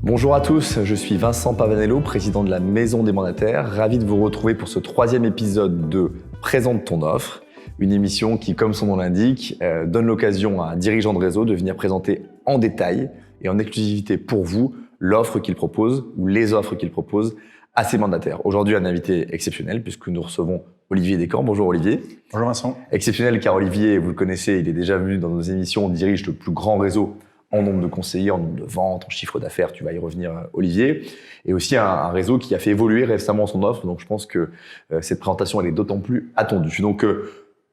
Bonjour à tous, je suis Vincent Pavanello, président de la Maison des Mandataires. Ravi de vous retrouver pour ce 3e épisode de Présente ton offre, une émission qui, comme son nom l'indique, donne l'occasion à un dirigeant de réseau de venir présenter en détail et en exclusivité pour vous l'offre qu'il propose ou les offres qu'il propose à ses mandataires. Aujourd'hui, un invité exceptionnel puisque nous recevons Olivier Descamps. Bonjour Olivier. Bonjour Vincent. Exceptionnel car Olivier, vous le connaissez, il est déjà venu dans nos émissions, dirige le plus grand réseau en nombre de conseillers, en nombre de ventes, en chiffre d'affaires, tu vas y revenir Olivier, et aussi un réseau qui a fait évoluer récemment son offre, donc je pense que cette présentation elle est d'autant plus attendue. Donc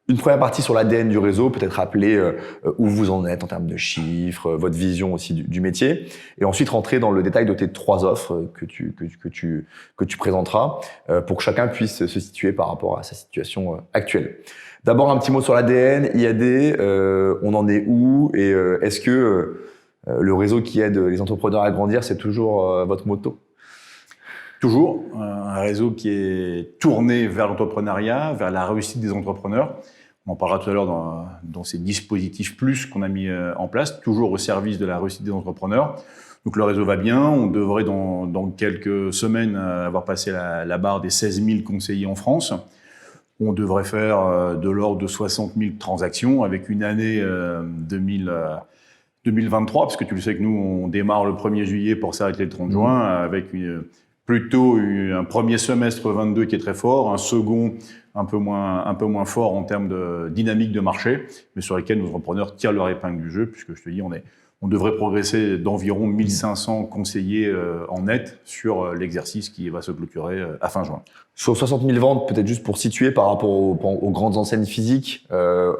une première partie sur l'ADN du réseau, peut-être rappeler où vous en êtes en termes de chiffres, votre vision aussi du métier, et ensuite rentrer dans le détail de tes 3 offres que tu présenteras pour que chacun puisse se situer par rapport à sa situation actuelle. D'abord un petit mot sur l'ADN, IAD, on en est où et est-ce que le réseau qui aide les entrepreneurs à grandir, c'est toujours votre motto? Toujours un réseau qui est tourné vers l'entrepreneuriat, vers la réussite des entrepreneurs. On en parlera tout à l'heure dans ces dispositifs plus qu'on a mis en place, toujours au service de la réussite des entrepreneurs. Donc le réseau va bien, on devrait dans quelques semaines avoir passé la barre des 16 000 conseillers en France. On devrait faire de l'ordre de 60 000 transactions avec une année 2023, parce que tu le sais que nous, on démarre le 1er juillet pour s'arrêter le 30 juin, avec plutôt un premier semestre 22 qui est très fort, un second un peu moins fort en termes de dynamique de marché, mais sur lesquels nos entrepreneurs tirent leur épingle du jeu, puisque je te dis, on devrait progresser d'environ 1500 conseillers en net sur l'exercice qui va se clôturer à fin juin. Sur 60 000 ventes, peut-être juste pour situer par rapport aux grandes enseignes physiques,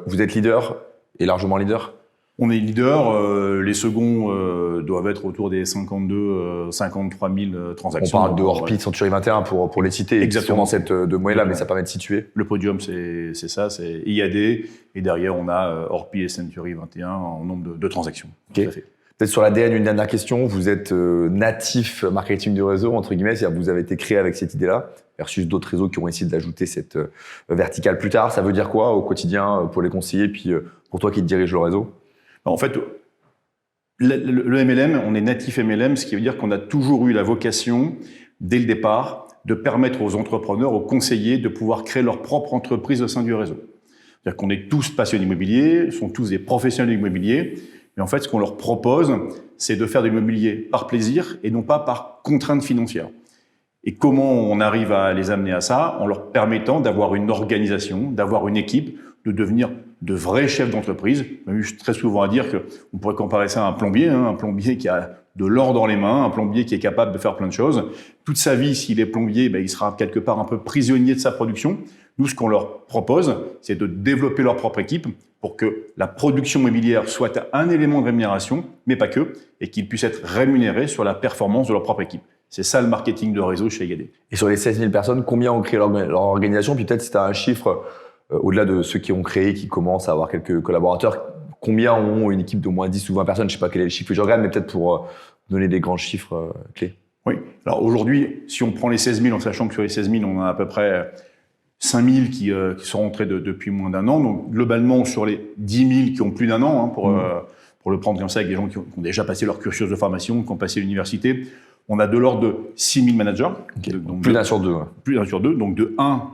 vous êtes leader et largement leader? On est leader, les seconds doivent être autour des 52 53 000 transactions. On parle de Orpi, Century 21 pour les citer, exactement dans cette de moyenne-là, mais ça permet de situer. Le podium, c'est ça, c'est IAD, et derrière on a Orpi et Century 21 en nombre de transactions. Okay. Peut-être sur l'ADN, une dernière question. Vous êtes natif marketing du réseau, entre guillemets, c'est-à-dire que vous avez été créé avec cette idée-là, versus d'autres réseaux qui ont essayé d'ajouter cette verticale plus tard. Ça veut dire quoi au quotidien pour les conseillers, puis pour toi qui dirige le réseau? En fait, le MLM, on est natif MLM, ce qui veut dire qu'on a toujours eu la vocation, dès le départ, de permettre aux entrepreneurs, aux conseillers, de pouvoir créer leur propre entreprise au sein du réseau. C'est-à-dire qu'on est tous passionnés d'immobilier, sont tous des professionnels de l'immobilier, mais en fait, ce qu'on leur propose, c'est de faire de l'immobilier par plaisir et non pas par contrainte financière. Et comment on arrive à les amener à ça? En leur permettant d'avoir une organisation, d'avoir une équipe, de devenir de vrais chefs d'entreprise. Je suis très souvent à dire qu'on pourrait comparer ça à un plombier qui a de l'or dans les mains, un plombier qui est capable de faire plein de choses. Toute sa vie, s'il est plombier, il sera quelque part un peu prisonnier de sa production. Nous, ce qu'on leur propose, c'est de développer leur propre équipe pour que la production immobilière soit un élément de rémunération, mais pas que, et qu'ils puissent être rémunérés sur la performance de leur propre équipe. C'est ça le marketing de réseau chez IAD. Et sur les 16 000 personnes, combien ont créé leur organisation? Puis peut-être si tu as un chiffre, au-delà de ceux qui ont créé, qui commencent à avoir quelques collaborateurs, combien ont une équipe d'au moins 10 ou 20 personnes? Je sais pas quel est le chiffre que je regarde, mais peut-être pour donner des grands chiffres clés. Oui. Alors aujourd'hui, si on prend les 16 000, en sachant que sur les 16 000, on a à peu près 5 000 qui sont rentrés depuis moins d'un an. Donc globalement, sur les 10 000 qui ont plus d'un an, pour le prendre comme ça, avec des gens qui ont déjà passé leur cursus de formation, qui ont passé l'université, on a de l'ordre de 6 000 managers. Okay. Donc plus d'un sur deux. Plus d'un sur deux, donc de 1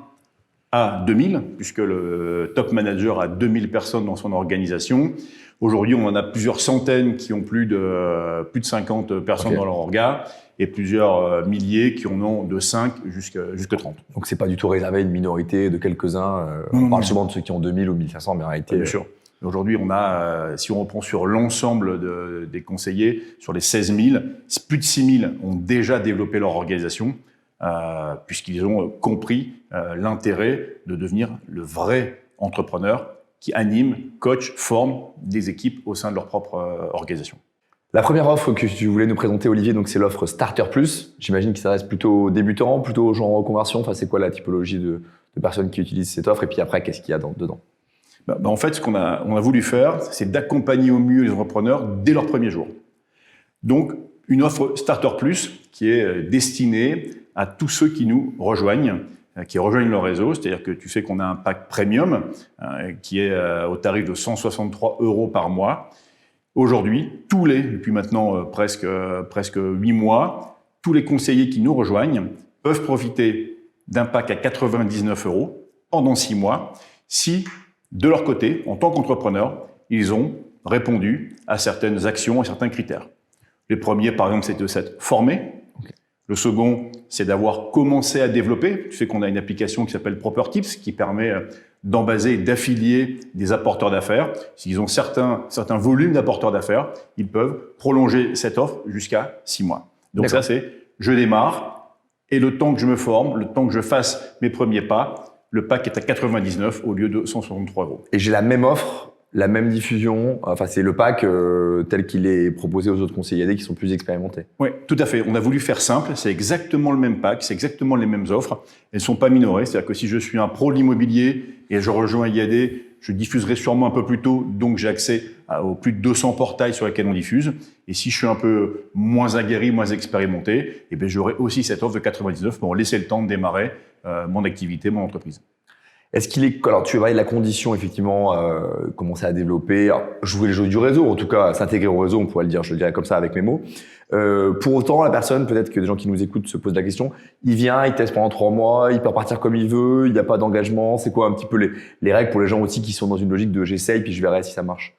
à 2000, puisque le top manager a 2000 personnes dans son organisation. Aujourd'hui, on en a plusieurs centaines qui ont plus de 50 personnes dans leur orga, et plusieurs milliers qui en ont de 5 jusqu'à 30. Donc c'est pas du tout réservé à une minorité de quelques-uns. On parle souvent de ceux qui ont 2000 ou 1500, mais en réalité... Bien sûr. Aujourd'hui, on a, si on reprend sur l'ensemble des conseillers, sur les 16 000, plus de 6 000 ont déjà développé leur organisation, puisqu'ils ont compris l'intérêt de devenir le vrai entrepreneur qui anime, coach, forme des équipes au sein de leur propre organisation. La première offre que tu voulais nous présenter, Olivier, donc c'est l'offre Starter Plus. J'imagine que ça reste plutôt aux débutants, plutôt aux gens en reconversion. Enfin, c'est quoi la typologie de personnes qui utilisent cette offre? Et puis après, qu'est-ce qu'il y a dedans? En fait, ce qu'on a voulu faire, c'est d'accompagner au mieux les entrepreneurs dès leur premier jour. Donc, une offre Starter Plus qui est destinée à tous ceux qui nous rejoignent, qui rejoignent le réseau. C'est-à-dire que tu sais qu'on a un pack premium qui est au tarif de 163 € par mois, Aujourd'hui, depuis maintenant presque 8 mois, tous les conseillers qui nous rejoignent peuvent profiter d'un pack à 99 € pendant 6 mois si, de leur côté, en tant qu'entrepreneur, ils ont répondu à certaines actions, à certains critères. Les premiers, par exemple, c'est de s'être formé. Okay. Le second, c'est d'avoir commencé à développer. Tu sais qu'on a une application qui s'appelle ProperTips qui permet d'embaser et d'affilier des apporteurs d'affaires. S'ils ont certains volumes d'apporteurs d'affaires, ils peuvent prolonger cette offre jusqu'à 6 mois. Donc ça, c'est je démarre et le temps que je me forme, le temps que je fasse mes premiers pas, le pack est à 99 au lieu de 163 €. Et j'ai la même offre, la même diffusion, enfin c'est le pack tel qu'il est proposé aux autres conseillers AD qui sont plus expérimentés. Oui, tout à fait. On a voulu faire simple, c'est exactement le même pack, c'est exactement les mêmes offres. Elles ne sont pas minorées, c'est-à-dire que si je suis un pro de l'immobilier et je rejoins IAD, je diffuserai sûrement un peu plus tôt, donc j'ai accès aux plus de 200 portails sur lesquels on diffuse. Et si je suis un peu moins aguerri, moins expérimenté, eh bien j'aurai aussi cette offre de 99 pour laisser le temps de démarrer mon activité, mon entreprise. Est-ce qu'il est... Alors, tu parlais de la condition, effectivement, commencer à développer, alors, jouer le jeu du réseau, en tout cas, s'intégrer au réseau, on pourrait le dire, je le dirais comme ça avec mes mots. Pour autant, la personne, peut-être que des gens qui nous écoutent se posent la question, il vient, il teste pendant 3 mois, il peut repartir comme il veut, il n'y a pas d'engagement. C'est quoi un petit peu les règles pour les gens aussi qui sont dans une logique de j'essaye, puis je verrai si ça marche?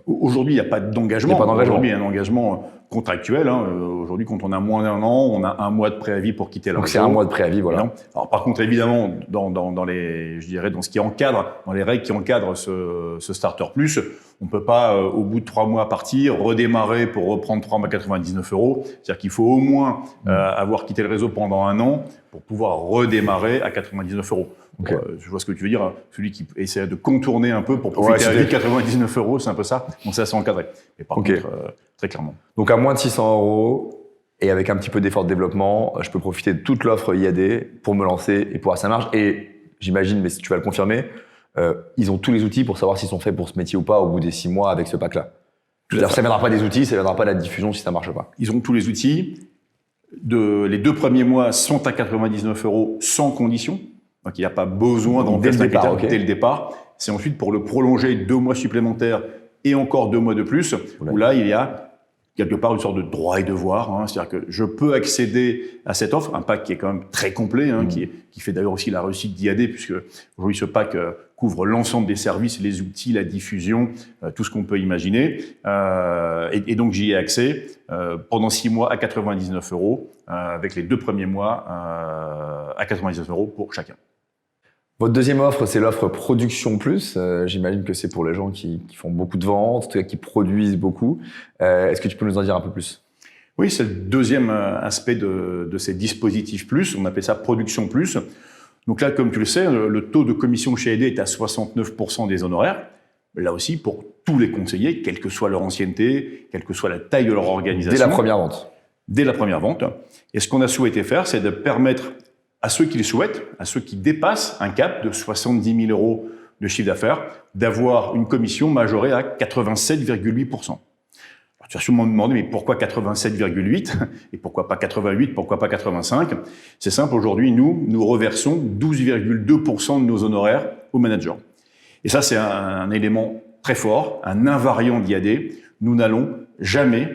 Aujourd'hui, il n'y a pas d'engagement. Il n'y a pas d'engagement. Aujourd'hui, il y a un engagement contractuel. Aujourd'hui, quand on a moins d'1 an, on a 1 mois de préavis pour quitter le réseau. Donc c'est 1 mois de préavis, voilà. Alors par contre, évidemment, dans les, je dirais, dans ce qui encadre, dans les règles qui encadrent ce Starter Plus, on peut pas, au bout de 3 mois partir, redémarrer pour reprendre 3 mois à 99 €. C'est-à-dire qu'il faut au moins avoir quitté le réseau pendant 1 an pour pouvoir redémarrer à 99 €. Okay. Je vois ce que tu veux dire. Celui qui essaie de contourner un peu pour profiter à 99 €, c'est un peu ça. Donc ça, c'est encadré. Mais par contre, très clairement. Donc à moins de 600 € et avec un petit peu d'effort de développement, je peux profiter de toute l'offre IAD pour me lancer et pour ça marche. Et j'imagine, mais si tu vas le confirmer, ils ont tous les outils pour savoir s'ils sont faits pour ce métier ou pas au bout des 6 mois avec ce pack-là. Alors ça ne viendra pas des outils, ça ne viendra pas de la diffusion si ça ne marche pas. Ils ont tous les outils. Les 2 premiers mois sont à 99 € sans condition. Donc il n'y a pas besoin d'en tester un critère dès le départ. C'est ensuite pour le prolonger 2 mois supplémentaires et encore 2 mois de plus, où là il y a quelque part une sorte de droit et devoir. C'est-à-dire que je peux accéder à cette offre, un pack qui est quand même très complet, qui fait d'ailleurs aussi la réussite d'IAD, puisque aujourd'hui ce pack couvre l'ensemble des services, les outils, la diffusion, tout ce qu'on peut imaginer. Et donc j'y ai accès pendant 6 mois à 99 €, avec les 2 premiers mois à 99 € pour chacun. Votre deuxième offre, c'est l'offre Production Plus. J'imagine que c'est pour les gens qui font beaucoup de ventes, en tout cas qui produisent beaucoup. Est-ce que tu peux nous en dire un peu plus? Oui, c'est le deuxième aspect de ces dispositifs plus. On appelle ça Production Plus. Donc là, comme tu le sais, le taux de commission chez IAD est à 69% des honoraires. Là aussi, pour tous les conseillers, quelle que soit leur ancienneté, quelle que soit la taille de leur organisation. Dès la première vente. Dès la première vente. Et ce qu'on a souhaité faire, c'est de permettre à ceux qui le souhaitent, à ceux qui dépassent un cap de 70 000 € de chiffre d'affaires, d'avoir une commission majorée à 87,8%. Alors, tu vas sûrement me demander, mais pourquoi 87,8 et pourquoi pas 88, pourquoi pas 85? C'est simple, aujourd'hui, nous reversons 12,2% de nos honoraires aux managers. Et ça, c'est un élément très fort, un invariant d'IAD. Nous n'allons jamais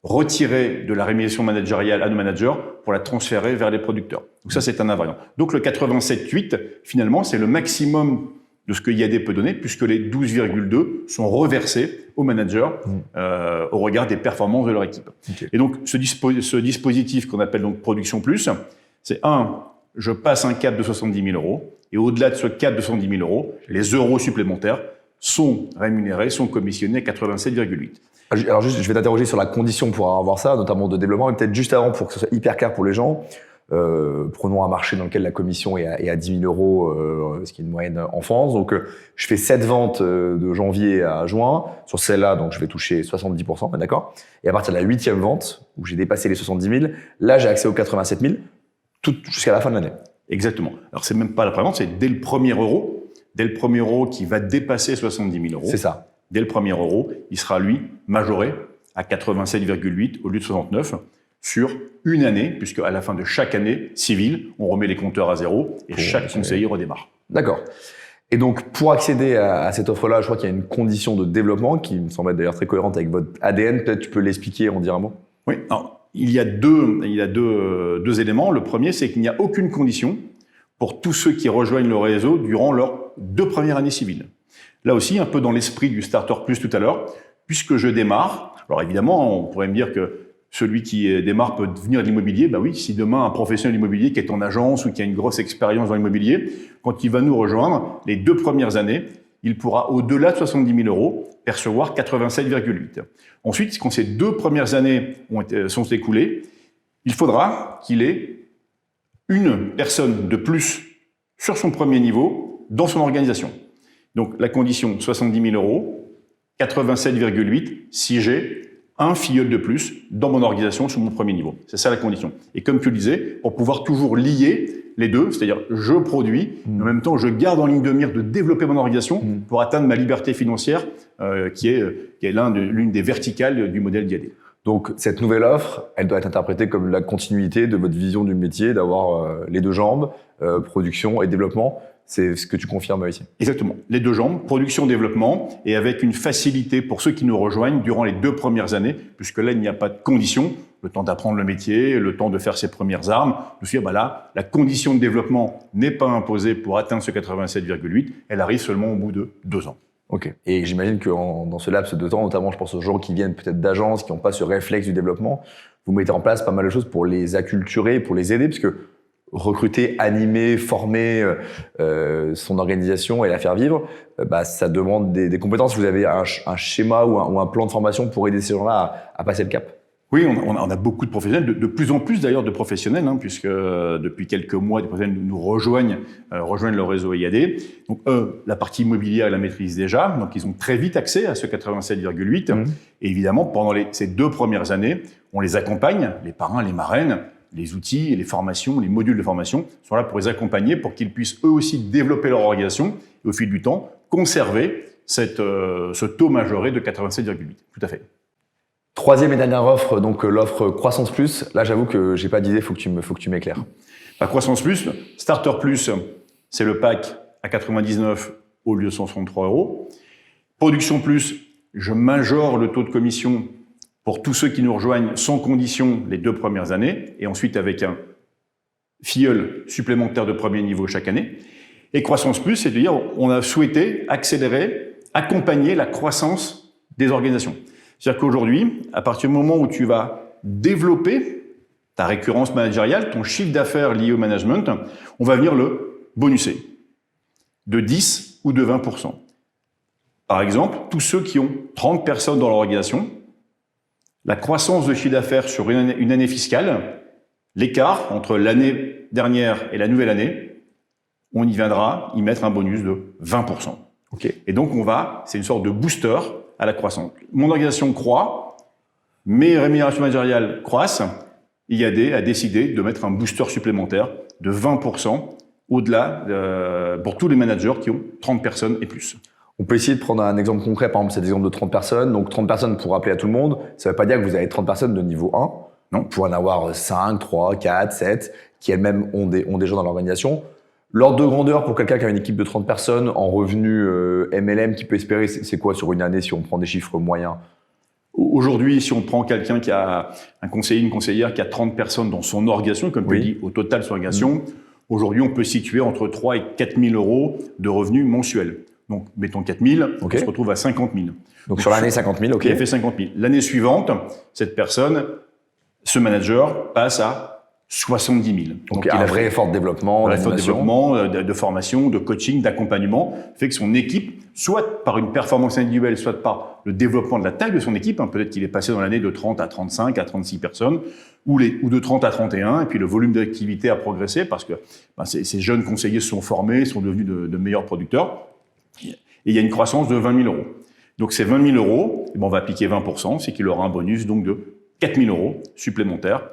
retirer de la rémunération managériale à nos managers pour la transférer vers les producteurs. Donc ça, c'est un invariant. Donc le 87,8, finalement, c'est le maximum de ce que IAD peut donner, puisque les 12,2 sont reversés aux managers au regard des performances de leur équipe. Okay. Et donc ce dispositif qu'on appelle donc Production Plus, c'est je passe un cap de 70 000 €, et au-delà de ce cap de 70 000 €, les euros supplémentaires sont rémunérés, sont commissionnés à 87,8. Alors juste, je vais t'interroger sur la condition pour avoir ça, notamment de développement, et peut-être juste avant, pour que ce soit hyper clair pour les gens, prenons un marché dans lequel la commission est à 10 000 €, ce qui est une moyenne en France. Donc, je fais 7 ventes de janvier à juin. Sur celle-là, donc, je vais toucher 70%, d'accord? Et à partir de la 8e vente, où j'ai dépassé les 70 000, là, j'ai accès aux 87 000, jusqu'à la fin de l'année. Exactement. Alors, c'est même pas la première vente, c'est dès le premier euro. Dès le premier euro qui va dépasser 70 000 €. C'est ça. Dès le premier euro, il sera, lui, majoré à 87,8 au lieu de 69 sur une année, puisque à la fin de chaque année civile, on remet les compteurs à zéro et chaque conseiller redémarre. D'accord. Et donc, pour accéder à cette offre-là, je crois qu'il y a une condition de développement qui me semble être d'ailleurs très cohérente avec votre ADN. Peut-être tu peux l'expliquer, en dire un mot? Oui, alors, il y a deux éléments. Le premier, c'est qu'il n'y a aucune condition pour tous ceux qui rejoignent le réseau durant leurs 2 premières années civiles. Là aussi, un peu dans l'esprit du Starter Plus tout à l'heure, puisque je démarre. Alors évidemment, on pourrait me dire que celui qui démarre peut venir de l'immobilier. Ben oui, si demain un professionnel immobilier qui est en agence ou qui a une grosse expérience dans l'immobilier, quand il va nous rejoindre, les 2 premières années, il pourra, au-delà de 70 000 euros, percevoir 87,8. Ensuite, quand ces 2 premières années sont écoulées, il faudra qu'il ait une personne de plus sur son premier niveau dans son organisation. Donc la condition, 70 000 euros, 87,8 si j'ai un filleul de plus dans mon organisation sur mon premier niveau. C'est ça la condition. Et comme tu le disais, pour pouvoir toujours lier les deux, c'est-à-dire je produis, mais en même temps je garde en ligne de mire de développer mon organisation pour atteindre ma liberté financière qui est l'une des verticales du modèle d'IAD. Donc cette nouvelle offre, elle doit être interprétée comme la continuité de votre vision du métier, d'avoir les 2 jambes, production et développement. C'est ce que tu confirmes ici. Exactement. Les 2 jambes, production, développement, et avec une facilité pour ceux qui nous rejoignent durant les 2 premières années, puisque là, il n'y a pas de condition, le temps d'apprendre le métier, le temps de faire ses premières armes. Je me suis dit, là, la condition de développement n'est pas imposée pour atteindre ce 87,8, elle arrive seulement au bout de 2 ans. Ok. Et j'imagine que dans ce laps de temps, notamment, je pense aux gens qui viennent peut-être d'agences, qui n'ont pas ce réflexe du développement, vous mettez en place pas mal de choses pour les acculturer, pour les aider, parce que recruter, animer, former son organisation et la faire vivre, ça demande des compétences. Vous avez un schéma ou un plan de formation pour aider ces gens-là à passer le cap? Oui, on a beaucoup de professionnels, de plus en plus d'ailleurs de professionnels, puisque depuis quelques mois, des professionnels nous rejoignent le réseau IAD. Donc la partie immobilière, ils la maîtrisent déjà, donc ils ont très vite accès à ce 87,8. Et évidemment, pendant ces 2 premières années, on les accompagne, les parrains, les marraines, les outils, les formations, les modules de formation sont là pour les accompagner, pour qu'ils puissent eux aussi développer leur organisation et au fil du temps, conserver ce taux majoré de 87,8. Tout à fait. 3e et dernière offre, donc l'offre Croissance Plus. Là, j'avoue que j'ai pas d'idée, faut que tu m'éclaires. Croissance Plus, Starter Plus, c'est le pack à 99 au lieu de 163 euros. Production Plus, je majore le taux de commission pour tous ceux qui nous rejoignent sans condition les 2 premières années, et ensuite avec un filleul supplémentaire de premier niveau chaque année. Et Croissance Plus, c'est-à-dire on a souhaité accélérer, accompagner la croissance des organisations. C'est-à-dire qu'aujourd'hui, à partir du moment où tu vas développer ta récurrence managériale, ton chiffre d'affaires lié au management, on va venir le bonusser de 10 ou de 20%. Par exemple, tous ceux qui ont 30 personnes dans leur organisation, la croissance de chiffre d'affaires sur une année fiscale, l'écart entre l'année dernière et la nouvelle année, on y viendra y mettre un bonus de 20%. Okay. Et donc c'est une sorte de booster à la croissance. Mon organisation croît, mes rémunérations managériales croissent, IAD a décidé de mettre un booster supplémentaire de 20% au-delà pour tous les managers qui ont 30 personnes et plus. On peut essayer de prendre un exemple concret, par exemple cet exemple de 30 personnes. Donc 30 personnes pour rappeler à tout le monde, ça ne veut pas dire que vous avez 30 personnes de niveau 1. Non, vous pouvez en avoir 5, 3, 4, 7, qui elles-mêmes ont des gens dans l'organisation. L'ordre de grandeur pour quelqu'un qui a une équipe de 30 personnes en revenu MLM qui peut espérer, c'est quoi sur une année si on prend des chiffres moyens? Aujourd'hui, si on prend quelqu'un qui a un conseiller, une conseillère qui a 30 personnes dans son organisation, comme tu dis, au total son organisation, aujourd'hui on peut situer entre 3 et 4 000 euros de revenus mensuels. Donc, mettons 4 000, on se retrouve à 50 000. Donc sur l'année, 50 000, ok. Il a fait 50 000. L'année suivante, cette personne, ce manager, passe à 70 000. Donc il y a un vrai effort de développement, de formation, de coaching, d'accompagnement, fait que son équipe, soit par une performance individuelle, soit par le développement de la taille de son équipe, peut-être qu'il est passé dans l'année de 30 à 35 à 36 personnes, ou de 30 à 31, et puis le volume d'activité a progressé parce que ces jeunes conseillers se sont formés, sont devenus de meilleurs producteurs, et il y a une croissance de 20 000 euros. Donc ces 20 000 euros, on va appliquer 20%, c'est qu'il aura un bonus donc de 4 000 euros supplémentaires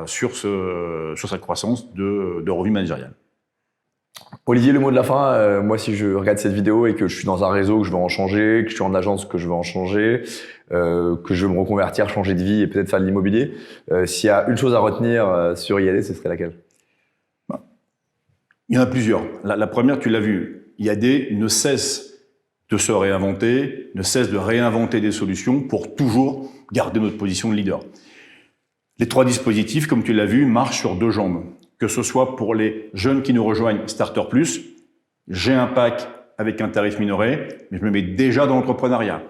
sur sa croissance de revenus managérial. Olivier, le mot de la fin, moi si je regarde cette vidéo et que je suis dans un réseau que je veux en changer, que je suis en agence que je veux en changer, que je veux me reconvertir, changer de vie et peut-être faire de l'immobilier, s'il y a une chose à retenir sur IAD, ce serait laquelle? Il y en a plusieurs. La première, tu l'as vu, IAD ne cesse de se réinventer, ne cesse de réinventer des solutions pour toujours garder notre position de leader. Les 3 dispositifs, comme tu l'as vu, marchent sur 2 jambes. Que ce soit pour les jeunes qui nous rejoignent Starter Plus, j'ai un pack avec un tarif minoré, mais je me mets déjà dans l'entrepreneuriat.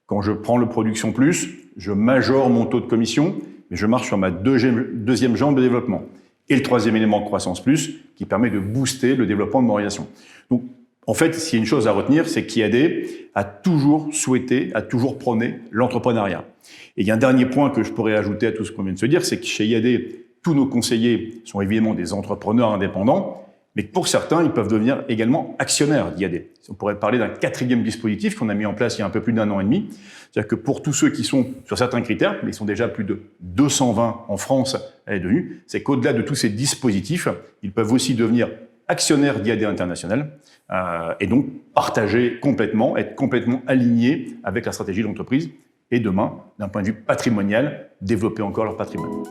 Quand je prends le Production Plus, je majore mon taux de commission, mais je marche sur ma deuxième jambe de développement. Et le 3e élément, Croissance Plus, qui permet de booster le développement de mon organisation. Donc, en fait, s'il y a une chose à retenir, c'est qu'IAD a toujours souhaité, a toujours prôné l'entrepreneuriat. Et il y a un dernier point que je pourrais ajouter à tout ce qu'on vient de se dire, c'est que chez IAD, tous nos conseillers sont évidemment des entrepreneurs indépendants, mais que pour certains, ils peuvent devenir également actionnaires d'IAD. On pourrait parler d'un 4e dispositif qu'on a mis en place il y a un peu plus d'1 an et demi. C'est-à-dire que pour tous ceux qui sont sur certains critères, mais ils sont déjà plus de 220 en France à être devenus, c'est qu'au-delà de tous ces dispositifs, ils peuvent aussi devenir actionnaires d'IAD International et donc partager complètement, être complètement alignés avec la stratégie de l'entreprise et demain, d'un point de vue patrimonial, développer encore leur patrimoine.